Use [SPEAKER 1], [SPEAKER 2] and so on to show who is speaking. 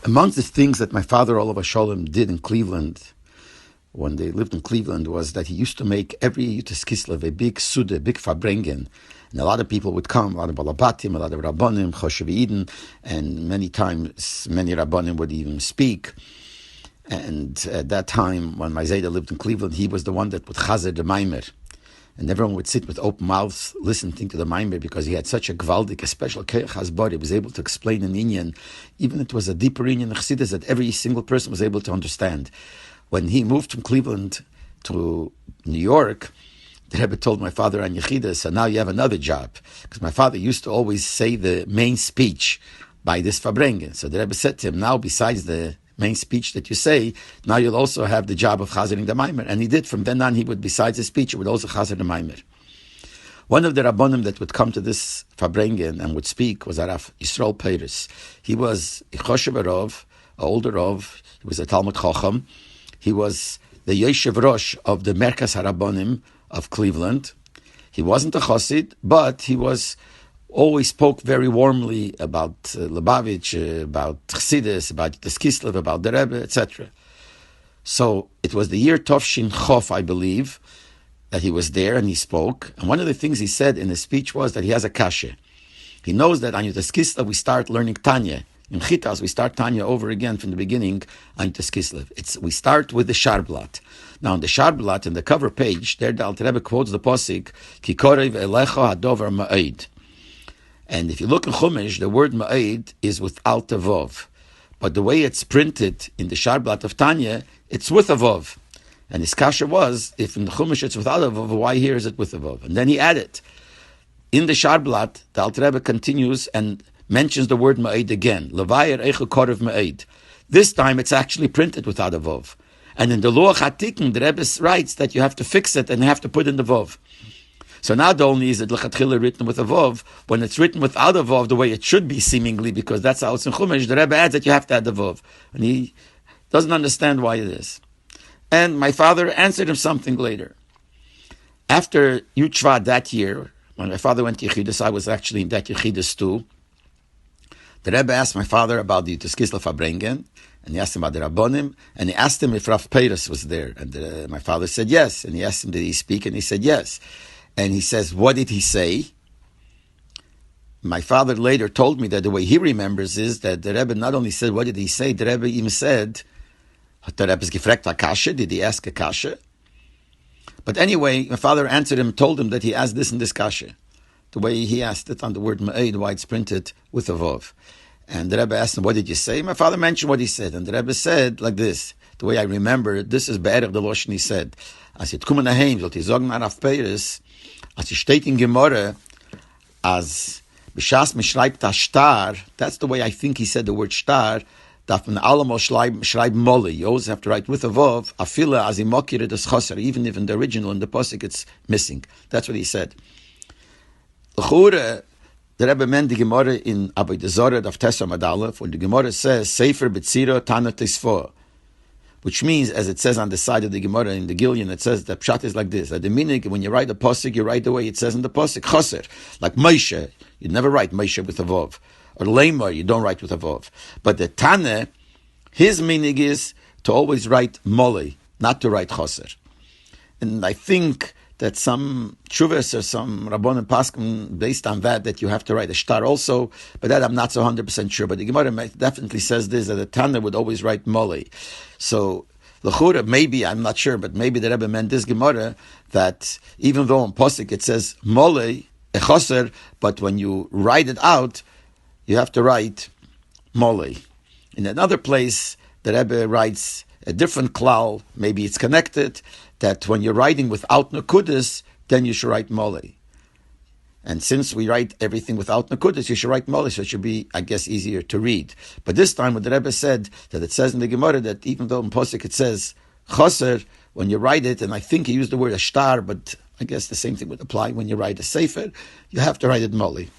[SPEAKER 1] Amongst the things that my father, Olav Sholem, did in Cleveland, when they lived in Cleveland, was that he used to make every Yutas Kislev a big suda, a big fabrengen. And a lot of people would come, a lot of balabatim, a lot of rabbanim, choshev Eden, and many times, many rabbanim would even speak. And at that time, when my Zayda lived in Cleveland, he was the one that would chazer the maimer. And everyone would sit with open mouths listening to the maimer because he had such a gvaldik, a special keich hasbar. He was able to explain an inyan, even it was a deeper inyan in Chassidus that every single person was able to understand. When he moved from Cleveland to New York, the Rebbe told my father on Yechidus, so now you have another job. Because my father used to always say the main speech by this Fabrengen. So the Rebbe said to him, now besides the main speech that you say, now you'll also have the job of chazering the maimer. And he did. From then on, he would, besides the speech, he would also chazer the maimer. One of the rabbonim that would come to this Fabrengen and would speak was Harav Yisrael Peiris. He was a choshev Rav, an older Rav. He was a Talmud Chacham. He was the Yeshiv Rosh of the Merkas HaRabbonim of Cleveland. He wasn't a Chassid, but he always spoke very warmly about Lubavitch, about Chassidus, about Yutas Kislev, about the Rebbe, etc. So it was the year Tovshin Chof, I believe, that he was there and he spoke. And one of the things he said in his speech was that he has a kasha. He knows that on Yutas Kislev we start learning Tanya. In Chitas, we start Tanya over again from the beginning on Yutas Kislev. We start with the Sharblat. Now, on the Sharblat, in the cover page, there the Alter Rebbe quotes the Posik, Ki korev elecha hadover ma'id. And if you look in Chumash, the word ma'id is without a vov. But the way it's printed in the Sharblat of Tanya, it's with a vov. And his kasha was, if in the Chumash it's without a vov, why here is it with a vov? And then he added, in the Sharblat, the Alter Rebbe continues and mentions the word ma'id again. Levayer eichu korev ma'id. This time it's actually printed without a vov. And in the Luach HaTikun, the Rebbe writes that you have to fix it and you have to put in the vov. So not only is it lechatchila written with a vov, when it's written without a vov, the way it should be seemingly, because that's how it's in Chumash, the Rebbe adds that you have to add the vov. And he doesn't understand why it is. And my father answered him something later. After Yud Shvat that year, when my father went to Yechidus, I was actually in that Yechidus too. The Rebbe asked my father about the Yutas Kislev Fabrengen, and he asked him about the Rabbonim, and he asked him if Rav Peiris was there. And my father said yes. And he asked him, did he speak? And he said yes. And he says, what did he say? My father later told me that the way he remembers is that the Rebbe not only said, what did he say? The Rebbe even said, hat der Rebbe gefragt Akasha? Did he ask Akasha? But anyway, my father answered him, told him that he asked this and this kasha. The way he asked it on the word ma'id, why it's printed with a vov. And the Rebbe asked him, what did you say? My father mentioned what he said. And the Rebbe said like this, the way I remember it, this is be'erach the Loshen he said. As it kumen aheim, zult izogn Harav Peiris, as it steht in Gemara, as b'shas mishreibt a star, that's the way I think he said the word star, darf man allemaal schreib Molei. You always have to write with a vov, afila as imokir des choser, even if in the original, in the Posik, it's missing. That's what he said. L'chure, the Rebbe meant the Gemara in Avodah Zarah of Tesar Madalef, where the Gemara says, Sefer B'tzira Tana Tisfo, which means, as it says on the side of the Gemara in the Gilyon, it says that Pshat is like this, that the meaning, when you write a Posik, you write the way it says in the Posik, Choser, like Moshe, you never write Moshe with a Vov, or Lemar, you don't write with a Vov. But the Tana, his meaning is to always write Molei, not to write Choser. And I think that some Chuvas or some Rabbonim Paskim, based on that you have to write a star also, but that I'm not so 100% sure. But the Gemara definitely says this, that the Tana would always write Molei. So, L'chura, maybe, I'm not sure, but maybe the Rebbe meant this Gemara, that even though in Posik it says Molei, Echoser, but when you write it out, you have to write Molei. In another place, the Rebbe writes a different klal, maybe it's connected, that when you're writing without Nekudas, then you should write Molei. And since we write everything without Nekudas, you should write Molei, so it should be, I guess, easier to read. But this time, what the Rebbe said, that it says in the Gemara, that even though in Posik it says Choser, when you write it, and I think he used the word Ashtar, but I guess the same thing would apply when you write a Sefer, you have to write it Molei.